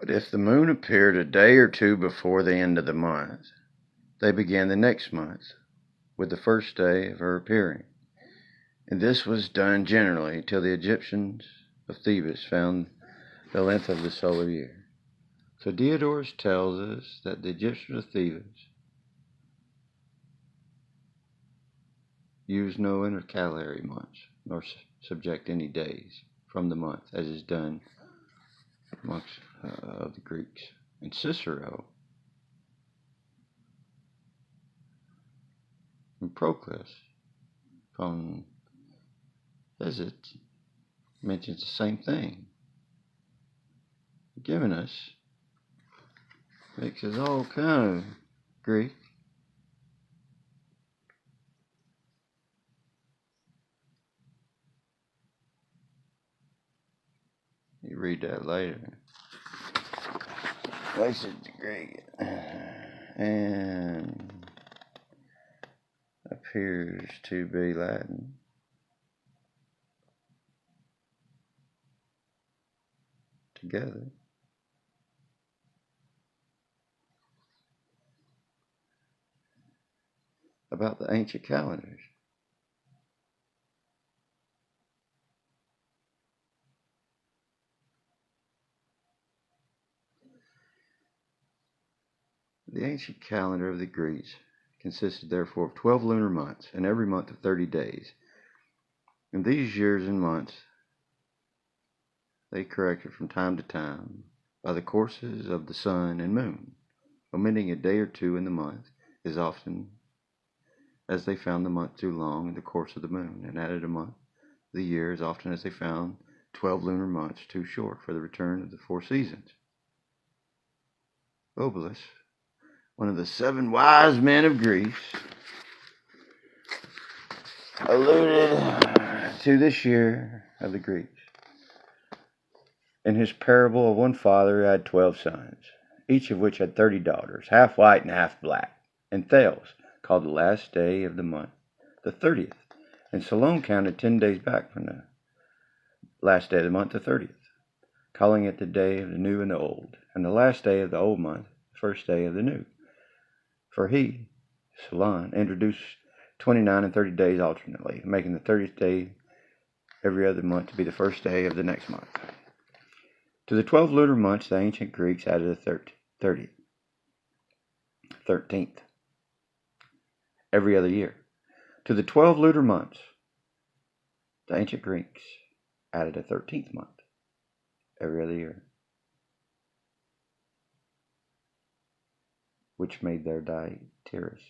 But if the moon appeared a day or two before the end of the month, they began the next month with the first day of her appearing. And this was done generally till the Egyptians of Thebes found the length of the solar year. So Diodorus tells us that the Egyptians of Thebes used no intercalary months, nor subject any days from the month, as is done amongst the Greeks. And Cicero and Proclus says it mentions the same thing. Giving us makes us all kind of Greek. You read that later. Makes it Greek. And appears to be Latin. Together. About the ancient calendars. The ancient calendar of the Greeks consisted therefore of 12 lunar months, and every month of 30 days. And these years and months they corrected from time to time by the courses of the sun and moon, omitting a day or two in the month as often as they found the month too long in the course of the moon, and added a month of the year as often as they found 12 lunar months too short for the return of the 4 seasons. Obolus, one of the 7 wise men of Greece, alluded to this year of the Greeks in his parable of one father who had 12 sons, each of which had 30 daughters, half white and half black. And Thales called the last day of the month the 30th, and Solon counted 10 days back from the last day of the month the 30th, calling it the day of the new and the old, and the last day of the old month the first day of the new. For he, Solon, introduced 29 and 30 days alternately, making the 30th day every other month to be the first day of the next month. To the 12 lunar months, the ancient Greeks added a 13th, every other year. To the 12 lunar months, the ancient Greeks added a 13th month, every other year, which made their dietary.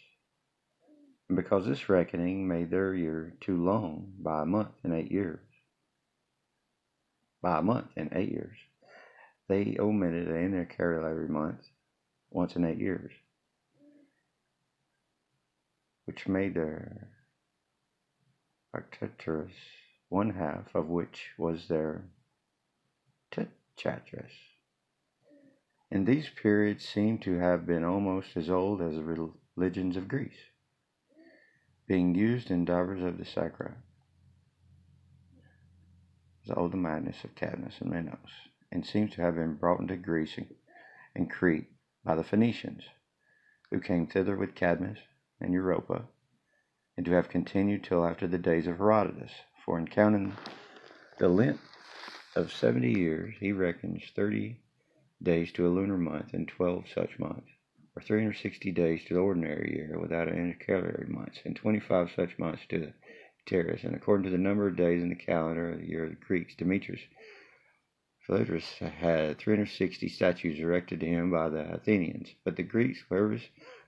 And because this reckoning made their year too long by a month and 8 years, they omitted an intercalary month once in 8 years, which made their Arcturus, one half of which was their Tetratras. And these periods seem to have been almost as old as the religions of Greece, being used in divers of the sacra, the Old Madness of Cadmus and Minos, and seems to have been brought into Greece and Crete by the Phoenicians, who came thither with Cadmus and Europa, and to have continued till after the days of Herodotus. For in counting the length of 70 years, he reckons 30 days to a lunar month and 12 such months, or 360 days to the ordinary year without an intercalary months, and 25 such months to the terrace. And according to the number of days in the calendar of the year of the Greeks, Demetrius Philadelphus had 360 statues erected to him by the Athenians. But the Greeks, Clearus,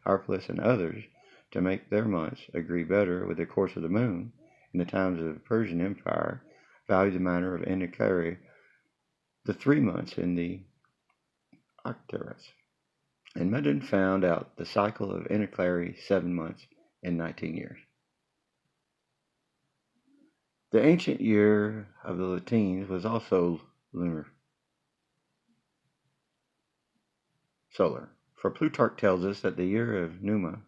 Harpalus, and others, to make their months agree better with the course of the moon, in the times of the Persian Empire, valued the matter of intercalary the 3 months in the Arcturus, and Medon found out the cycle of intercalary 7 months in 19 years. The ancient year of the Latines was also lunar, solar, for Plutarch tells us that the year of Numa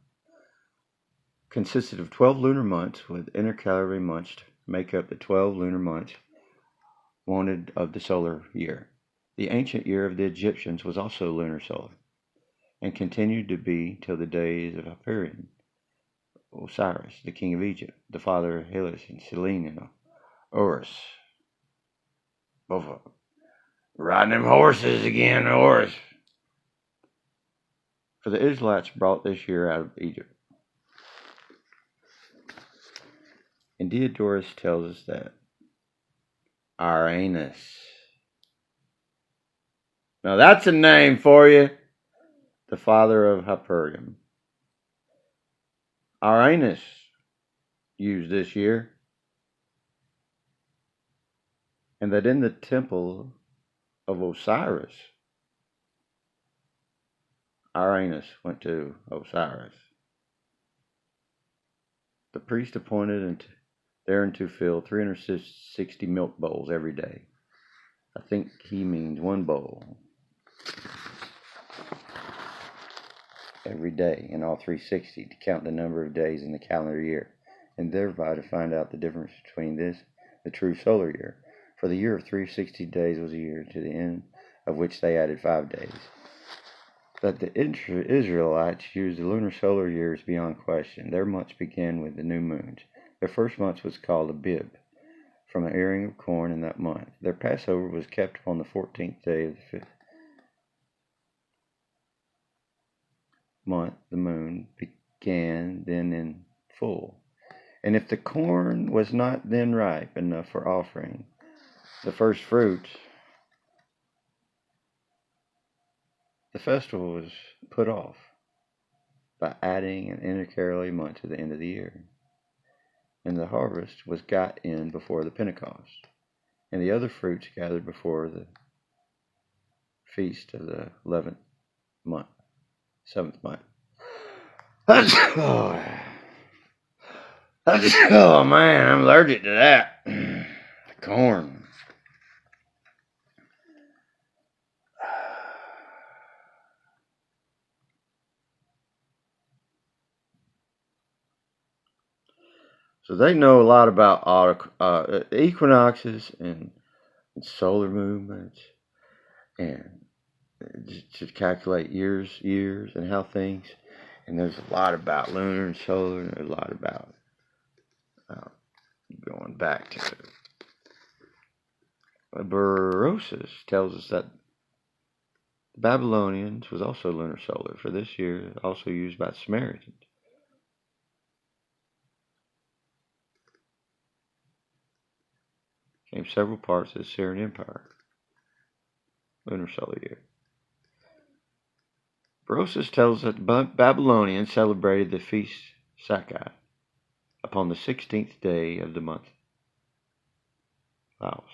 consisted of 12 lunar months with intercalary months to make up the 12 lunar months wanted of the solar year. The ancient year of the Egyptians was also lunar solar, and continued to be till the days of Hyperion, Osiris, the king of Egypt, the father of Hellas and Selene and Horus. Both of them. Riding them horses again, Horus. For the Israelites brought this year out of Egypt. And Diodorus tells us that Uranus. Now that's a name for you. The father of Hyperion. Uranus used this year. And that in the temple of Osiris, Uranus went to Osiris. The priest appointed thereunto fill 360 milk bowls every day. I think he means one bowl every day in all 360 to count the number of days in the calendar year, and thereby to find out the difference between this, the true solar year. For the year of 360 days was a year, to the end of which they added 5 days. That the Israelites used the lunar solar year is beyond question. Their months began with the new moons. Their first month was called Abib, from an earing of corn in that month. Their Passover was kept upon the 14th day of the 5th month. The moon began then in full. And if the corn was not then ripe enough for offering, the first fruits, the festival was put off by adding an intercalary month to the end of the year. And the harvest was got in before the Pentecost, and the other fruits gathered before the feast of the 11th month, 7th month. Oh man, I'm allergic to that. Corn. So they know a lot about equinoxes and solar movements, and to calculate years, and how things. And there's a lot about lunar and solar, and there's a lot about going back to Berosus tells us that the Babylonians was also lunar solar for this year, also used by the Samaritans. Came several parts of the Syrian Empire. Lunar solar year. Berosus tells us that the Babylonians celebrated the feast Sakai upon the 16th day of the month Laos.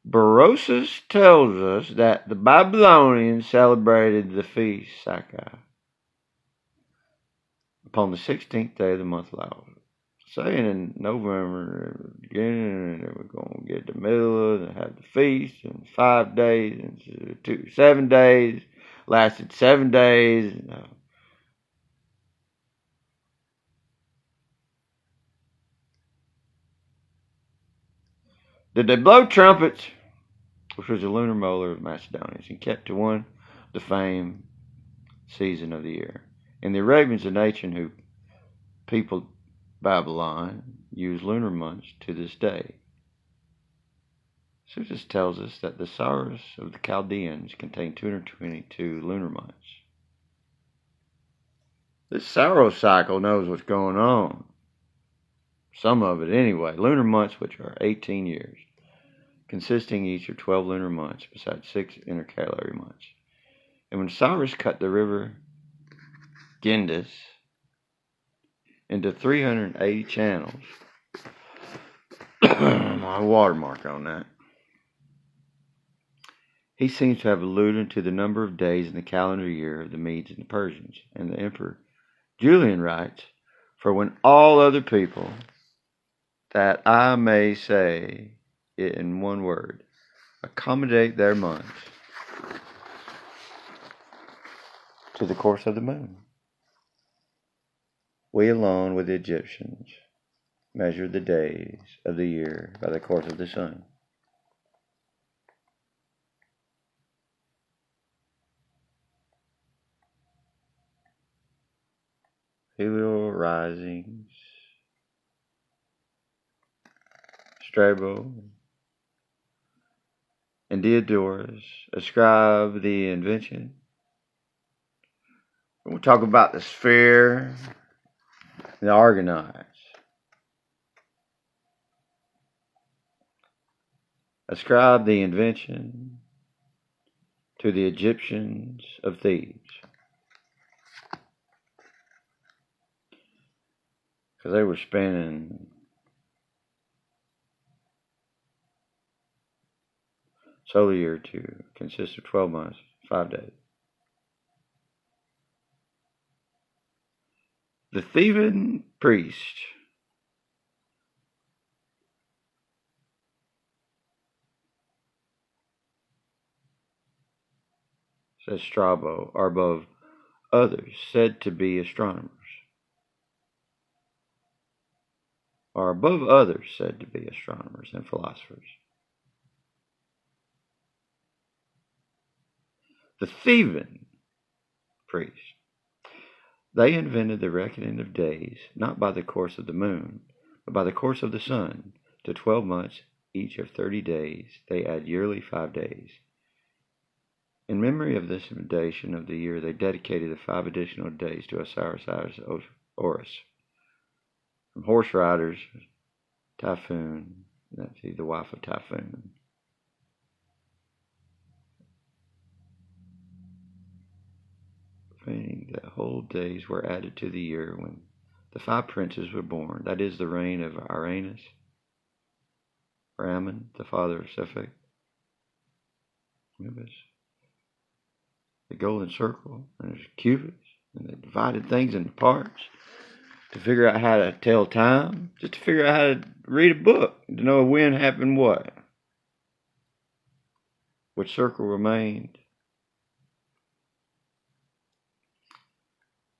Berosus tells us that the Babylonians celebrated the feast Sakai upon the 16th day of the month Laos. Saying in November, beginning, and we're going to get the middle and have the feast, and 5 days, and 7 days, lasted 7 days. Did they blow trumpets, which was the lunar molar of Macedonians, and kept to one the famed season of the year. And the Arabians, a nation who peopled Babylon, use lunar months to this day. Susus tells us that the Saros of the Chaldeans contain 222 lunar months. This Saros cycle knows what's going on. Some of it anyway. Lunar months, which are 18 years, consisting each of 12 lunar months, besides 6 intercalary months. And when Cyrus cut the river Gendis into 380 channels, my watermark on that, he seems to have alluded to the number of days in the calendar year of the Medes and the Persians. And the Emperor Julian writes, "For when all other people, that I may say it in one word, accommodate their months to the course of the moon, we alone with the Egyptians measure the days of the year by the course of the sun." Helio Risings, Strabo, and Diodorus ascribe the invention. We'll talk about the sphere, the Argonauts. Ascribe the invention to the Egyptians of Thebes. Because they were spinning solar year to consist of 12 months, 5 days. The Theban priest says Strabo are above others said to be astronomers. Are above others said to be astronomers and philosophers. The Theban priests, they invented the reckoning of days, not by the course of the moon, but by the course of the sun. To 12 months, each of 30 days, they add yearly 5 days. In memory of this inundation of the year, they dedicated the 5 additional days to Osiris Horus. From horse riders, Typhoon, that's the wife of Typhoon. Meaning the whole days were added to the year when the 5 princes were born. That is the reign of Uranus, or Ammon, the father of Sephet, the golden circle, and there's cubits, and they divided things into parts to figure out how to tell time, just to figure out how to read a book, to know when happened what, which circle remained.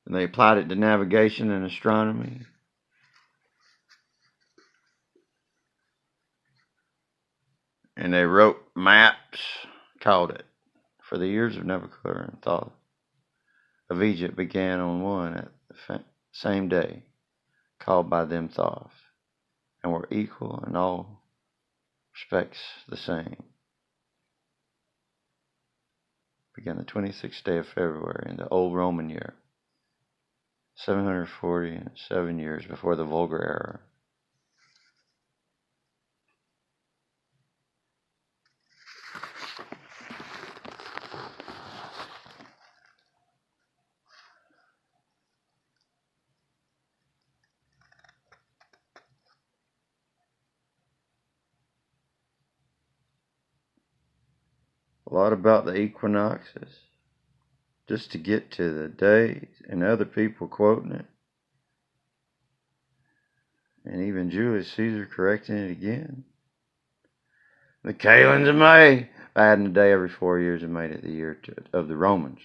And they applied it to navigation and astronomy. And they wrote maps, called it, for the years of Nebuchadnezzar and Thoth of Egypt began on one at the same day, called by them Thoth, and were equal in all respects the same. Began the 26th day of February in the old Roman year, 747 years before the Vulgar era. A lot about the equinoxes, just to get to the days, and other people quoting it. And even Julius Caesar correcting it again. The Kalends of May, adding a day every 4 years and made it the year of the Romans.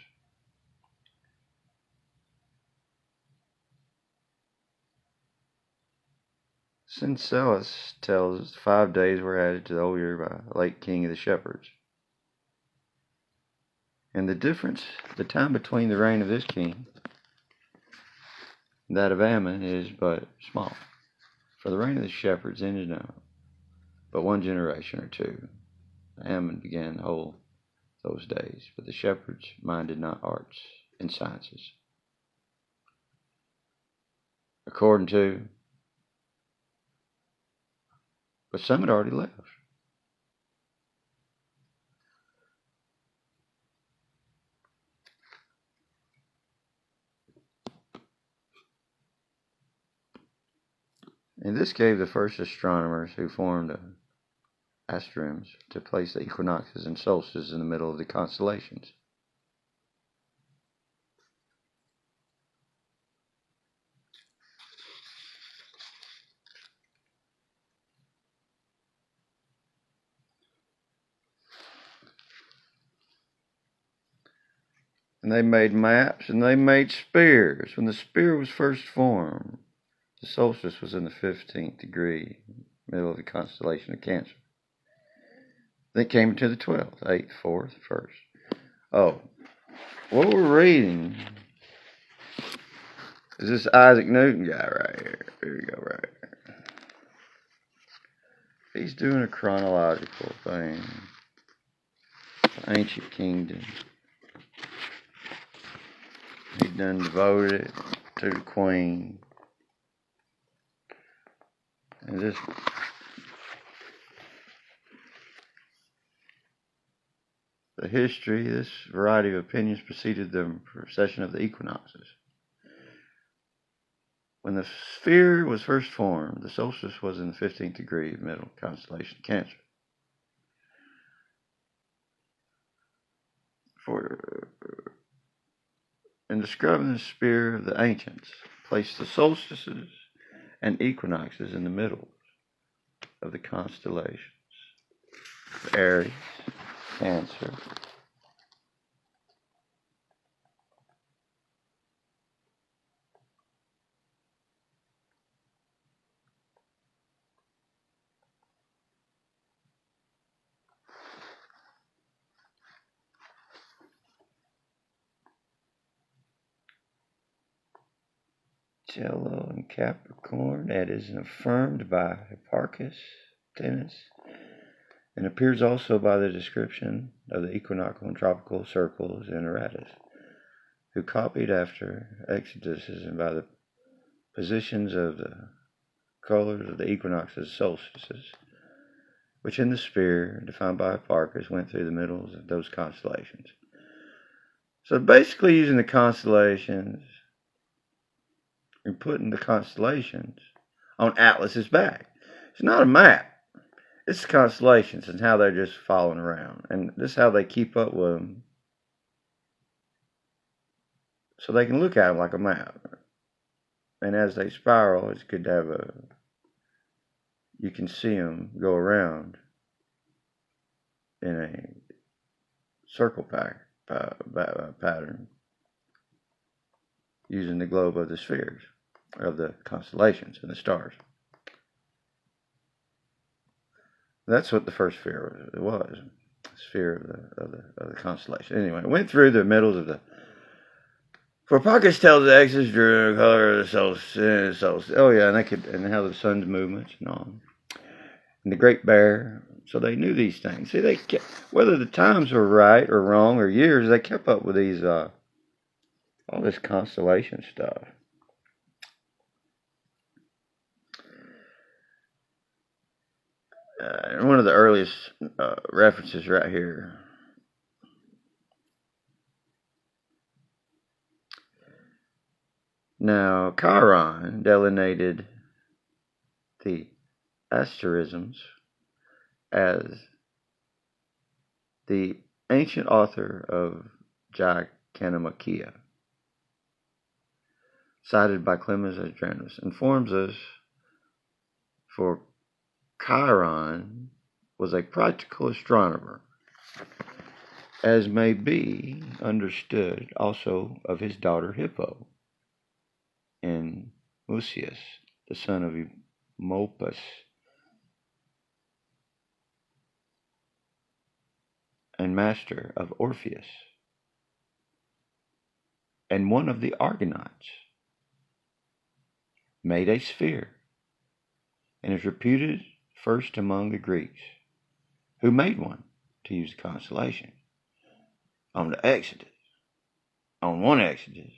Syncellus tells us 5 days were added to the whole year by the late king of the shepherds. And the difference, the time between the reign of this king and that of Ammon is but small. For the reign of the shepherds ended not but 1 generation or 2. Ammon began the whole those days, but the shepherds minded not arts and sciences. According to, but some had already left. And this gave the first astronomers who formed astronyms to place the equinoxes and solstices in the middle of the constellations. And they made maps and they made spears. When the spear was first formed, the solstice was in the 15th degree, middle of the constellation of Cancer. Then it came to the 12th, 8th, 4th, 1st. Oh, what we're reading Is this Isaac Newton guy right here? Here we go, right here. He's doing a chronological thing. Ancient kingdom. He done devoted it to the queen. And this the history, this variety of opinions preceded the precession of the equinoxes. When the sphere was first formed, the solstice was in the 15th degree of middle constellation Cancer. In describing the sphere, the ancients placed the solstices and equinoxes in the middle of the constellations. Aries, Cancer, Jello, and Capricorn. That is affirmed by Hipparchus, Tennis, and appears also by the description of the equinoctial and tropical circles in Aratus, who copied after Exodus and by the positions of the colors of the equinoxes, solstices, which in the sphere, defined by Hipparchus, went through the middles of those constellations. So basically using the constellations and putting the constellations on Atlas's back. It's not a map. It's the constellations and how they're just following around. And this is how they keep up with them. So they can look at them like a map. And as they spiral, it's good to have you can see them go around in a circle pattern using the globe of the spheres, of the constellations and the stars. That's what the first sphere was. Sphere of the constellation. Anyway, it went through the middles of the. For Hipparchus tells the Exodus drew the color of the solstice. Oh yeah, and how the sun's movements and all. And the Great Bear. So they knew these things. See, they kept, whether the times were right or wrong or years, they kept up with these all this constellation stuff. One of the earliest references right here. Now, Chiron delineated the asterisms as the ancient author of Gigantomachia, cited by Clemens Adranus, informs us for Chiron was a practical astronomer, as may be understood also of his daughter Hippo, and Mucius, the son of Eumolpus, and master of Orpheus, and one of the Argonauts, made a sphere, and is reputed first among the Greeks, who made one to use the constellation on the Exodus, on one Exodus.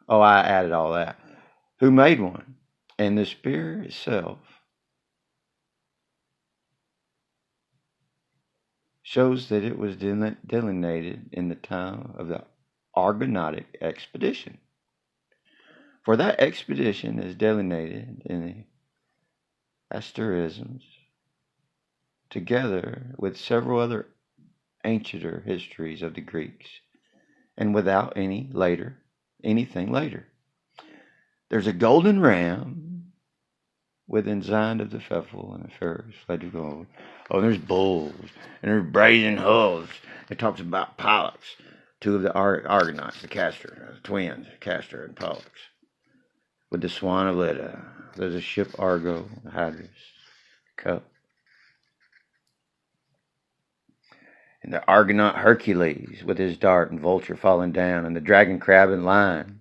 Oh, I added all that. Who made one? And the sphere itself shows that it was delineated in the time of the Argonautic expedition. For that expedition is delineated in the asterisms, together with several other ancienter histories of the Greeks, and without anything later. There's a golden ram with ensign of the Pfeffel and a ferris fled of gold. Oh, there's bulls, and there's brazen hulls. It talks about Pollux, two of the Argonauts, the Castor, the twins, Castor and Pollux, with the Swan of Leda. There's a ship Argo, the Hydrus, Cup. And the Argonaut Hercules with his dart and vulture falling down, and the dragon crab and lion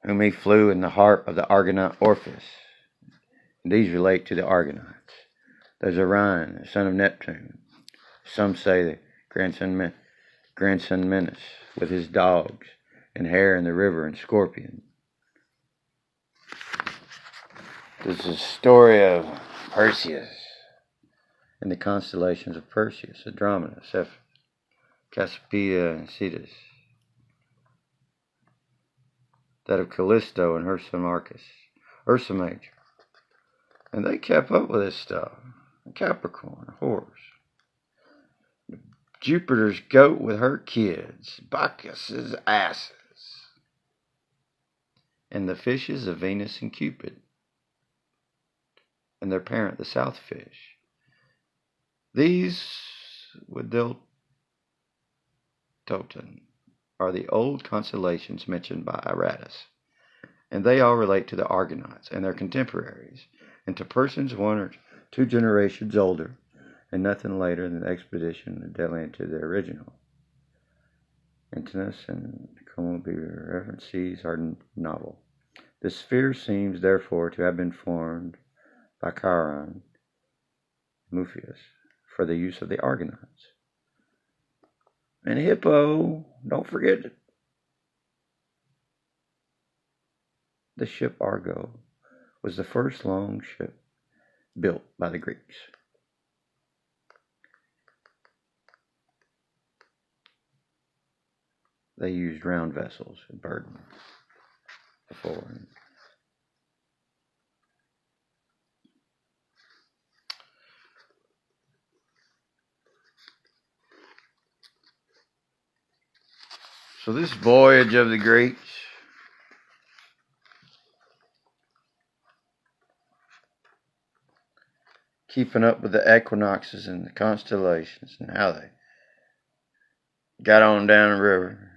whom he flew in the heart of the Argonaut Orpheus. These relate to the Argonauts. There's Orion, the son of Neptune. Some say the grandson Minos, with his dogs, and Hare in the river, and Scorpion. This is a story of Perseus and the constellations of Perseus, Andromeda, Cepheid, Cassiopeia, and Cetus. That of Callisto and Ursa Major. And they kept up with this stuff. Capricorn, horse. Jupiter's goat with her kids. Bacchus's asses. And the fishes of Venus and Cupid. And their parent, the south fish. These, with Toten, are the old constellations mentioned by Aratus, and they all relate to the Argonauts and their contemporaries, and to persons 1 or 2 generations older, and nothing later than the expedition deadly to the original. Antinous and Columbia references are novel. The sphere seems therefore to have been formed by Chiron Muphius for the use of the Argonauts. And Hippo, don't forget it. The ship Argo was the first long ship built by the Greeks. They used round vessels and burden before. So this voyage of the Greeks, keeping up with the equinoxes and the constellations and how they got on down the river.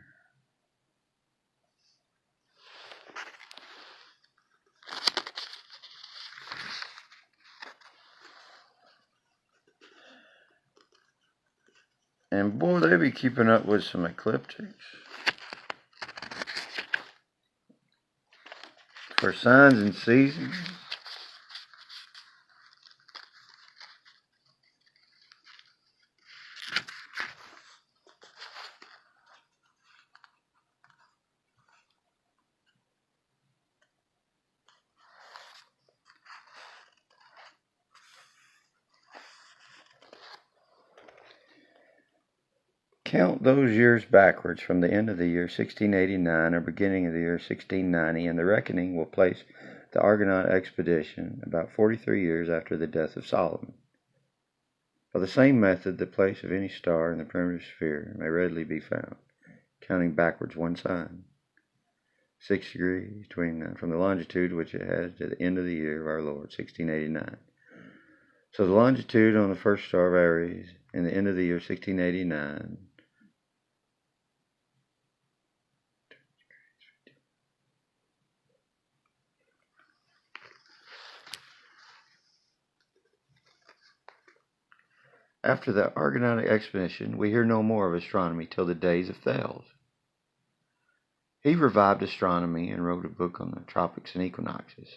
And boy, they be keeping up with some ecliptics. For signs and seasons. Count those years backwards from the end of the year 1689 or beginning of the year 1690, and the reckoning will place the Argonaut expedition about 43 years after the death of Solomon. By the same method, the place of any star in the primitive sphere may readily be found, counting backwards 1 sign, 6 degrees from the longitude which it has to the end of the year of our Lord, 1689. So the longitude on the first star of Aries in the end of the year 1689 After the Argonautic expedition, we hear no more of astronomy till the days of Thales. He revived astronomy and wrote a book on the tropics and equinoxes,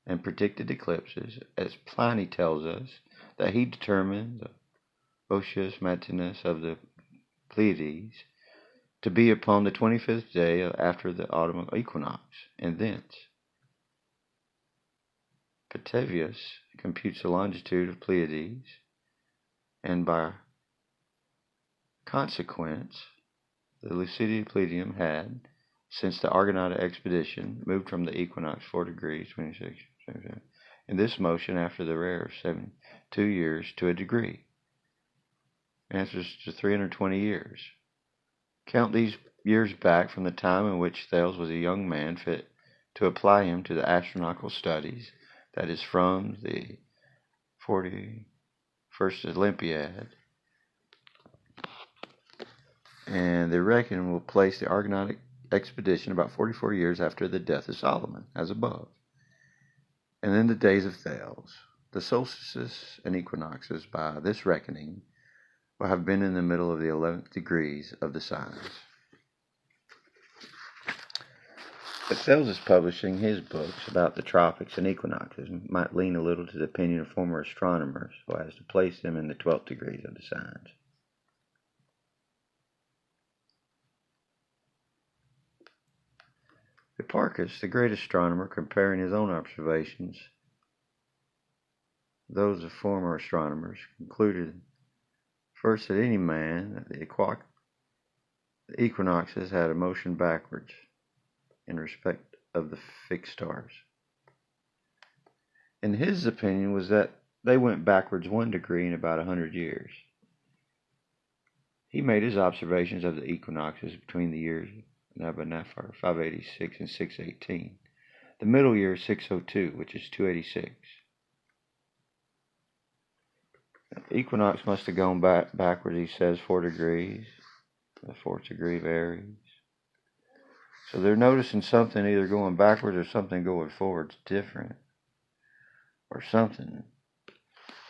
and predicted eclipses, as Pliny tells us that he determined the Ophiuchus Matinus of the Pleiades to be upon the 25th day after the autumn equinox, and thence Petavius computes the longitude of Pleiades, and by consequence, the lucidity Pleiadium had, since the Argonautic expedition, moved from the equinox 4 degrees 26 in this motion after the rare 72 years to a degree. Answers to 320 years. Count these years back from the time in which Thales was a young man fit to apply him to the astronomical studies, that is, from the 41st Olympiad, and the reckoning will place the Argonautic expedition about 44 years after the death of Solomon, as above. And in the days of Thales, the solstices and equinoxes, by this reckoning, will have been in the middle of the 11th degrees of the signs. Thales publishing his books about the tropics and equinoxes might lean a little to the opinion of former astronomers so as to place them in the 12th degrees of the signs. Hipparchus, the great astronomer, comparing his own observations, those of former astronomers, concluded first that any man that the equinoxes had a motion backwards in respect of the fixed stars. And his opinion was that they went backwards 1 degree in about 100 years. He made his observations of the equinoxes between the years Nabanafar 586 and 618. The middle year is 602, which is 286. The equinox must have gone backwards, he says, 4 degrees. The 4th degree varies. So they're noticing something either going backwards or something going forwards different. Or something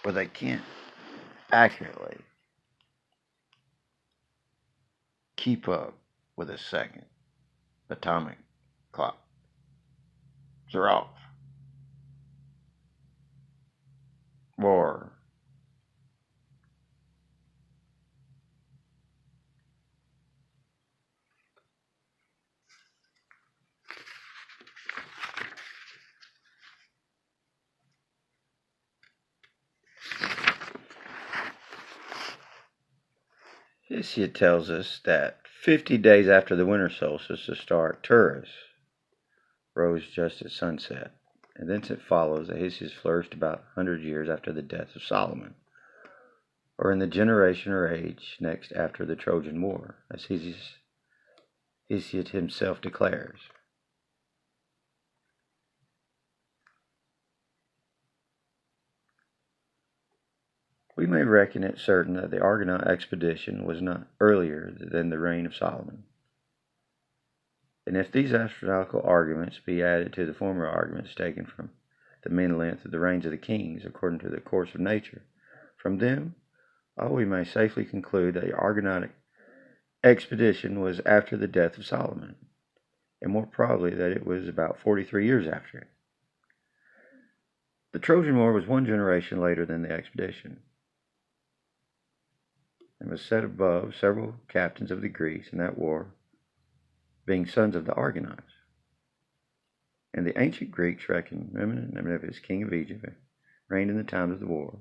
where they can't accurately keep up with a second atomic clock. They're off. Or Hesiod tells us that 50 days after the winter solstice, the star Arcturus rose just at sunset, and thence it follows that Hesiod flourished about 100 years after the death of Solomon, or in the generation or age next after the Trojan War, as Hesiod himself declares. We may reckon it certain that the Argonaut expedition was not earlier than the reign of Solomon. And if these astronomical arguments be added to the former arguments taken from the mean length of the reigns of the kings according to the course of nature, from them we may safely conclude that the Argonautic expedition was after the death of Solomon, and more probably that it was about 43 years after it. The Trojan War was 1 generation later than the expedition, and was set above several captains of the Greeks in that war, being sons of the Argonauts. And the ancient Greeks reckoned Menes, king of Egypt, reigned in the time of the war.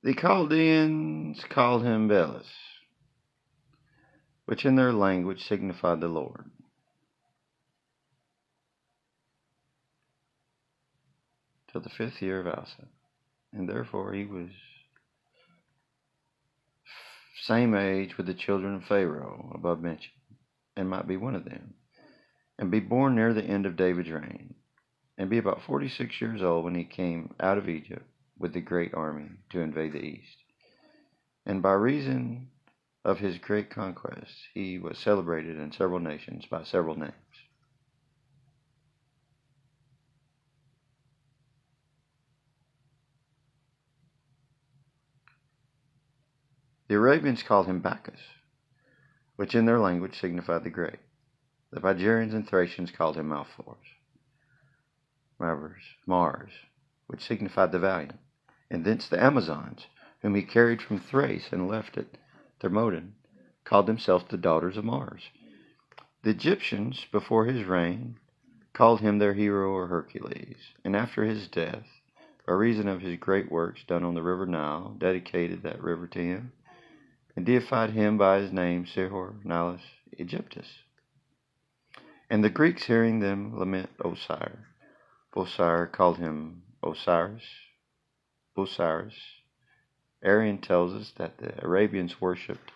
The Chaldeans called him Belus, which in their language signified the Lord. Till the 5th year of Asa, and therefore he was same age with the children of Pharaoh above mentioned, and might be one of them, and be born near the end of David's reign, and be about 46 years old when he came out of Egypt with the great army to invade the east. And by reason of his great conquests, he was celebrated in several nations by several names. The Arabians called him Bacchus, which in their language signified the great. The Bajarians and Thracians called him Mars, which signified the valiant. And thence the Amazons, whom he carried from Thrace and left at Thermodon, called themselves the daughters of Mars. The Egyptians, before his reign, called him their hero or Hercules, and after his death, by reason of his great works done on the river Nile, dedicated that river to him, and deified him by his name, Sihor Nilus Egyptus. And the Greeks, hearing them lament Bosire called him Osiris. Arian tells us that the Arabians worshipped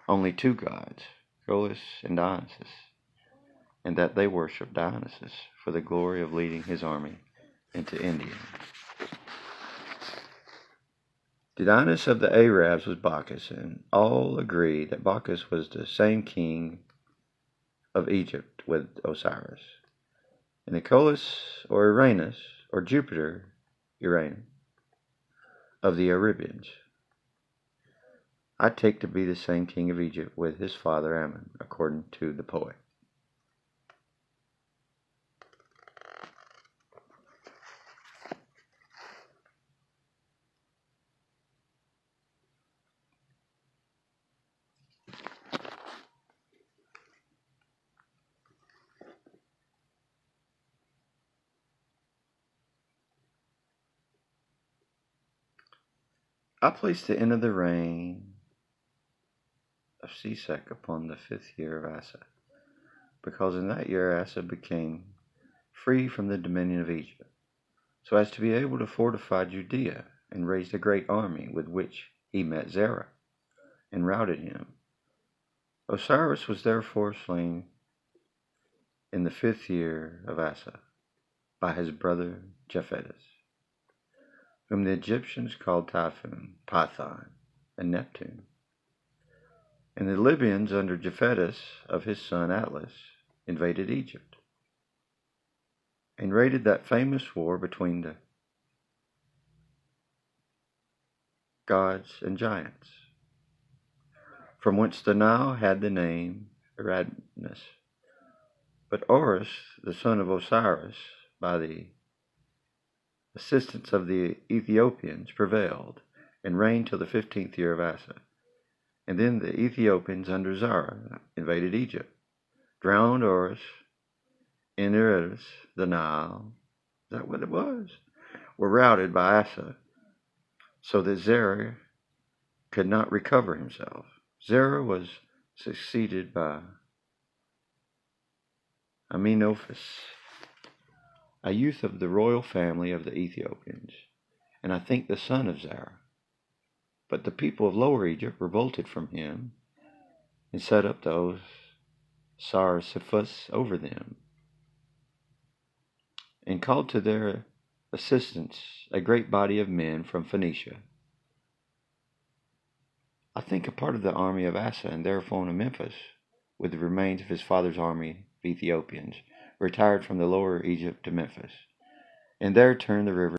only two gods, Golis and Dionysus, and that they worshipped Dionysus for the glory of leading his army into India. The Dionysus of the Arabs was Bacchus, and all agree that Bacchus was the same king of Egypt with Osiris. And Nicholas or Uranus, or Jupiter, Uranus, of the Arabians, I take to be the same king of Egypt with his father Ammon, according to the poet. I placed the end of the reign of Sisek upon the 5th year of Asa, because in that year Asa became free from the dominion of Egypt, so as to be able to fortify Judea, and raised a great army with which he met Zerah, and routed him. Osiris was therefore slain in the 5th year of Asa by his brother Japhetus, whom the Egyptians called Typhon, Python, and Neptune. And the Libyans under Japhetus of his son Atlas invaded Egypt, and raided that famous war between the gods and giants, from whence the Nile had the name Eridanus. But Horus, the son of Osiris, by the assistance of the Ethiopians, prevailed, and reigned till the 15th year of Asa. And then the Ethiopians under Zara invaded Egypt, drowned Horus in Eridanus, the Nile, is that what it was? Were routed by Asa, so that Zerah could not recover himself. Zerah was succeeded by Amenophis, a youth of the royal family of the Ethiopians, and I think the son of Zerah. But the people of Lower Egypt revolted from him, and set up those Sarsiphus over them, and called to their assistance a great body of men from Phoenicia. I think a part of the army of Asa, and therefore in Memphis, with the remains of his father's army of Ethiopians, retired from the Lower Egypt to Memphis, and there turned the river